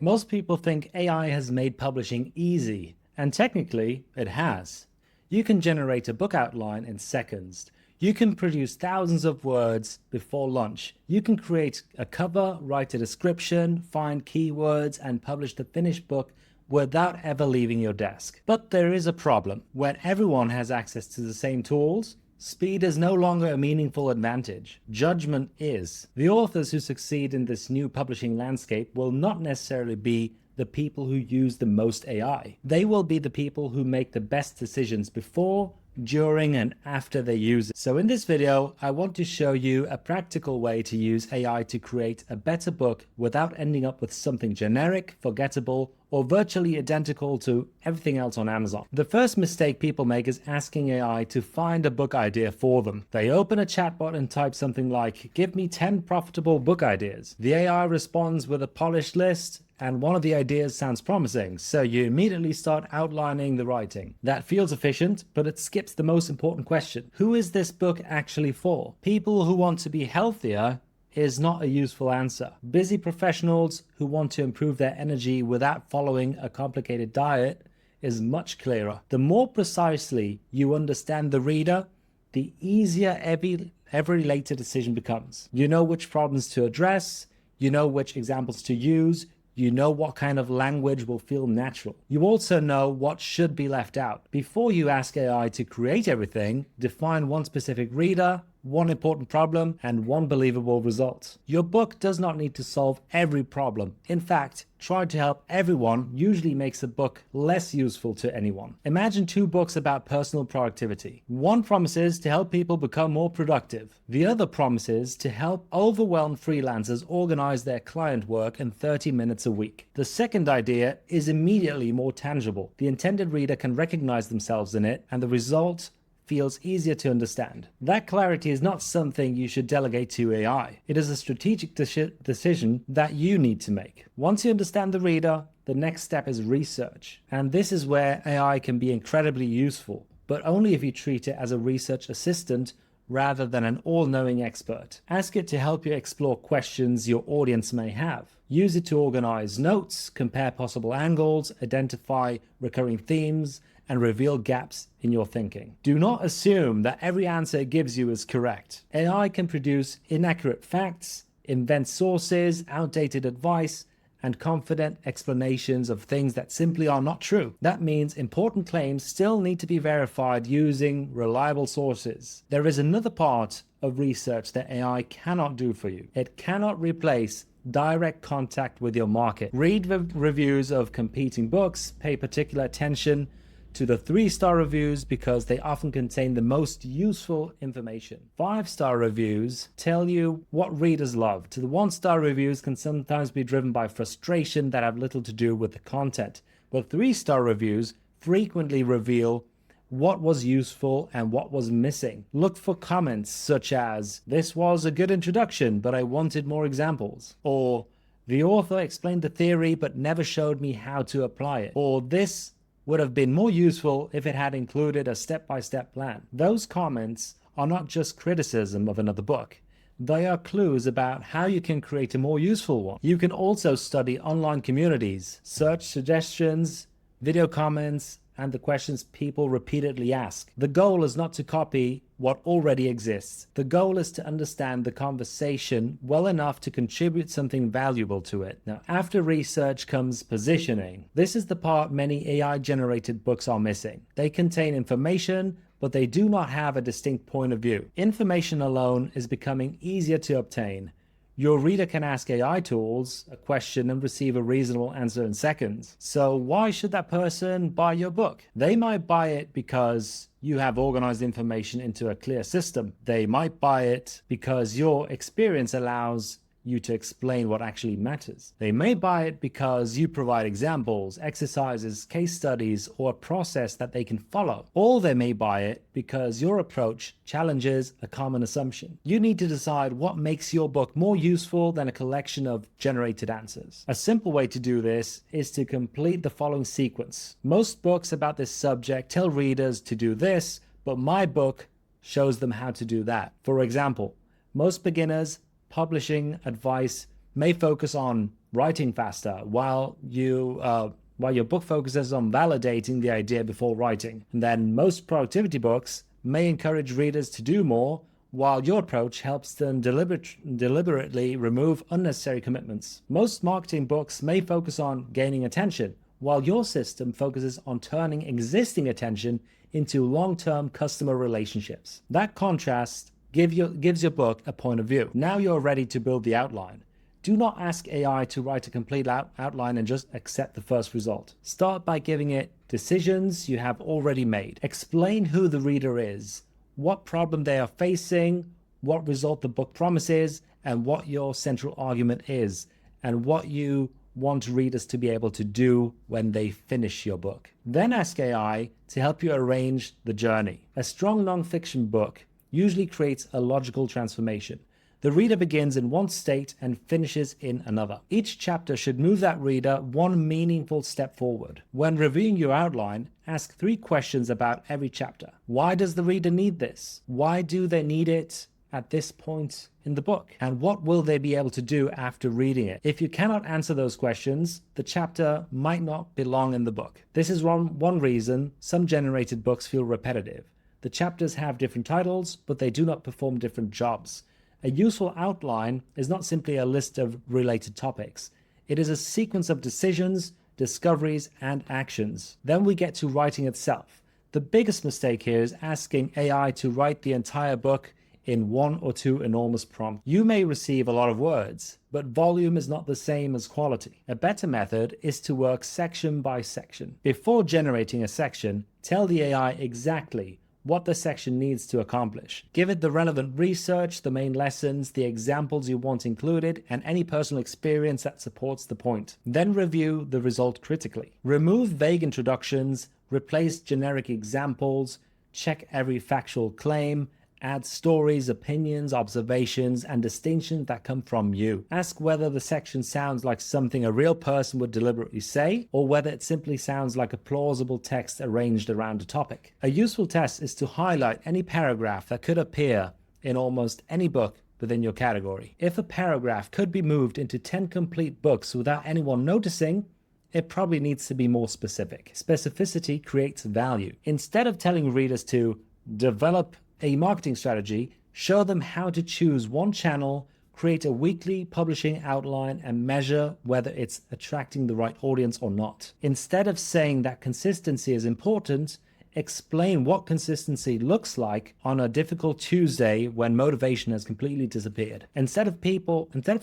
Most people think AI has made publishing easy, and technically, it has. You can generate a book outline in seconds. You can produce thousands of words before lunch. You can create a cover, write a description, find keywords, and publish the finished book without ever leaving your desk. But there is a problem. When everyone has access to the same tools, speed is no longer a meaningful advantage. Judgment is. The authors who succeed in this new publishing landscape will not necessarily be the people who use the most AI. They will be the people who make the best decisions before, during, and after they use it. So in this video, I want to show you a practical way to use AI to create a better book without ending up with something generic, forgettable, or virtually identical to everything else on Amazon. The first mistake people make is asking AI to find a book idea for them. They open a chatbot and type something like, "Give me 10 profitable book ideas." The AI responds with a polished list, and one of the ideas sounds promising, so you immediately start outlining the writing. That feels efficient, but it skips the most important question. Who is this book actually for? People who want to be healthier is not a useful answer. Busy professionals who want to improve their energy without following a complicated diet is much clearer. The more precisely you understand the reader, the easier every later decision becomes. You know which problems to address, you know which examples to use, you know what kind of language will feel natural. You also know what should be left out. Before you ask AI to create everything, define one specific reader, one important problem, and one believable result. Your book does not need to solve every problem. In fact, trying to help everyone usually makes a book less useful to anyone. Imagine two books about personal productivity. One promises to help people become more productive. The other promises to help overwhelmed freelancers organize their client work in 30 minutes a week. The second idea is immediately more tangible. The intended reader can recognize themselves in it, and the result feels easier to understand. That clarity is not something you should delegate to AI. It is a strategic decision that you need to make. Once you understand the reader, the next step is research. And this is where AI can be incredibly useful, but only if you treat it as a research assistant rather than an all-knowing expert. Ask it to help you explore questions your audience may have. Use it to organize notes, compare possible angles, identify recurring themes, and reveal gaps in your thinking. Do not assume that every answer it gives you is correct. AI can produce inaccurate facts, invent sources, outdated advice, and confident explanations of things that simply are not true. That means important claims still need to be verified using reliable sources. There is another part of research that AI cannot do for you. It cannot replace direct contact with your market. Read reviews of competing books, pay particular attention to the 3-star reviews because they often contain the most useful information. 5-star reviews tell you what readers love. The 1-star reviews can sometimes be driven by frustration that have little to do with the content. But 3-star reviews frequently reveal what was useful and what was missing. Look for comments such as, "This was a good introduction, but I wanted more examples." Or, "The author explained the theory but never showed me how to apply it." Or, "This would have been more useful if it had included a step-by-step plan." Those comments are not just criticism of another book. They are clues about how you can create a more useful one. You can also study online communities, search suggestions, video comments, and the questions people repeatedly ask. The goal is not to copy what already exists. The goal is to understand the conversation well enough to contribute something valuable to it. Now, after research comes positioning. This is the part many AI-generated books are missing. They contain information, but they do not have a distinct point of view. Information alone is becoming easier to obtain. Your reader can ask AI tools a question and receive a reasonable answer in seconds. So why should that person buy your book? They might buy it because you have organized information into a clear system. They might buy it because your experience allows you to explain what actually matters. They may buy it because you provide examples, exercises, case studies, or a process that they can follow. Or they may buy it because your approach challenges a common assumption. You need to decide what makes your book more useful than a collection of generated answers. A simple way to do this is to complete the following sequence. Most books about this subject tell readers to do this, but my book shows them how to do that. For example, most beginners publishing advice may focus on writing faster, while your book focuses on validating the idea before writing. And then most productivity books may encourage readers to do more, while your approach helps them deliberately remove unnecessary commitments. Most marketing books may focus on gaining attention, while your system focuses on turning existing attention into long-term customer relationships. That contrast gives your book a point of view. Now you're ready to build the outline. Do not ask AI to write a complete outline and just accept the first result. Start by giving it decisions you have already made. Explain who the reader is, what problem they are facing, what result the book promises, and what your central argument is, and what you want readers to be able to do when they finish your book. Then ask AI to help you arrange the journey. A strong nonfiction book usually creates a logical transformation. The reader begins in one state and finishes in another. Each chapter should move that reader one meaningful step forward. When reviewing your outline, ask 3 questions about every chapter. Why does the reader need this? Why do they need it at this point in the book? And what will they be able to do after reading it? If you cannot answer those questions, the chapter might not belong in the book. This is one reason some generated books feel repetitive. The chapters have different titles, but they do not perform different jobs. A useful outline is not simply a list of related topics. It is a sequence of decisions, discoveries, and actions. Then we get to writing itself. The biggest mistake here is asking AI to write the entire book in 1 or 2 enormous prompts. You may receive a lot of words, but volume is not the same as quality. A better method is to work section by section. Before generating a section, tell the AI exactly what the section needs to accomplish. Give it the relevant research, the main lessons, the examples you want included, and any personal experience that supports the point. Then review the result critically. Remove vague introductions, replace generic examples, check every factual claim, add stories, opinions, observations, and distinctions that come from you. Ask whether the section sounds like something a real person would deliberately say, or whether it simply sounds like a plausible text arranged around a topic. A useful test is to highlight any paragraph that could appear in almost any book within your category. If a paragraph could be moved into 10 complete books without anyone noticing, it probably needs to be more specific. Specificity creates value. Instead of telling readers to develop a marketing strategy, show them how to choose one channel, create a weekly publishing outline, and measure whether it's attracting the right audience or not. Instead of saying that consistency is important, explain what consistency looks like on a difficult Tuesday when motivation has completely disappeared. Instead of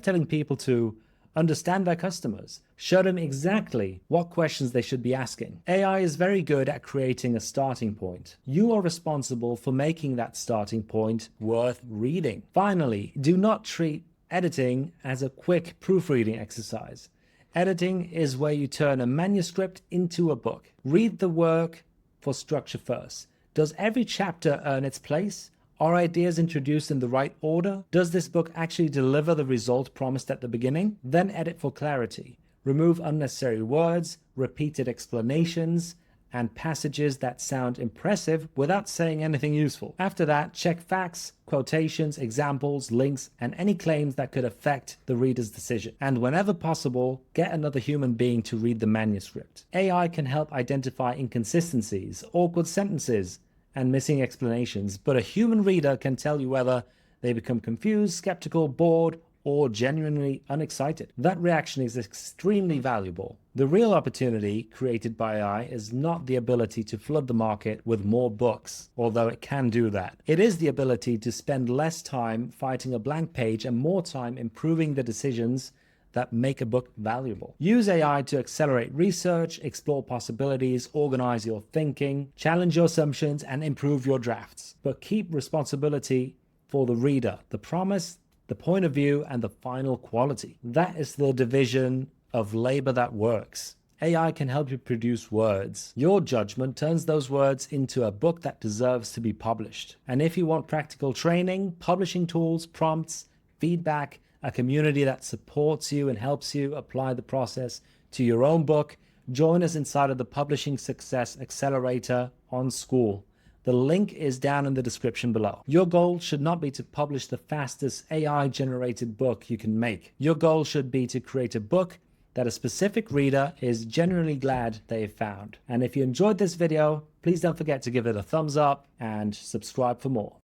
telling people to understand their customers, show them exactly what questions they should be asking. AI is very good at creating a starting point. You are responsible for making that starting point worth reading. Finally, do not treat editing as a quick proofreading exercise. Editing is where you turn a manuscript into a book. Read the work for structure first. Does every chapter earn its place? Are ideas introduced in the right order? Does this book actually deliver the result promised at the beginning? Then edit for clarity. Remove unnecessary words, repeated explanations, and passages that sound impressive without saying anything useful. After that, check facts, quotations, examples, links, and any claims that could affect the reader's decision. And whenever possible, get another human being to read the manuscript. AI can help identify inconsistencies, awkward sentences, and missing explanations, but a human reader can tell you whether they become confused, skeptical, bored, or genuinely unexcited. That reaction is extremely valuable. The real opportunity created by AI is not the ability to flood the market with more books, although it can do that. It is the ability to spend less time fighting a blank page and more time improving the decisions that make a book valuable. Use AI to accelerate research, explore possibilities, organize your thinking, challenge your assumptions, and improve your drafts. But keep responsibility for the reader, the promise, the point of view, and the final quality. That is the division of labor that works. AI can help you produce words. Your judgment turns those words into a book that deserves to be published. And if you want practical training, publishing tools, prompts, feedback, a community that supports you and helps you apply the process to your own book, join us inside of the Publishing Success Accelerator on School. The link is down in the description below. Your goal should not be to publish the fastest AI-generated book you can make. Your goal should be to create a book that a specific reader is genuinely glad they have found. And if you enjoyed this video, please don't forget to give it a thumbs up and subscribe for more.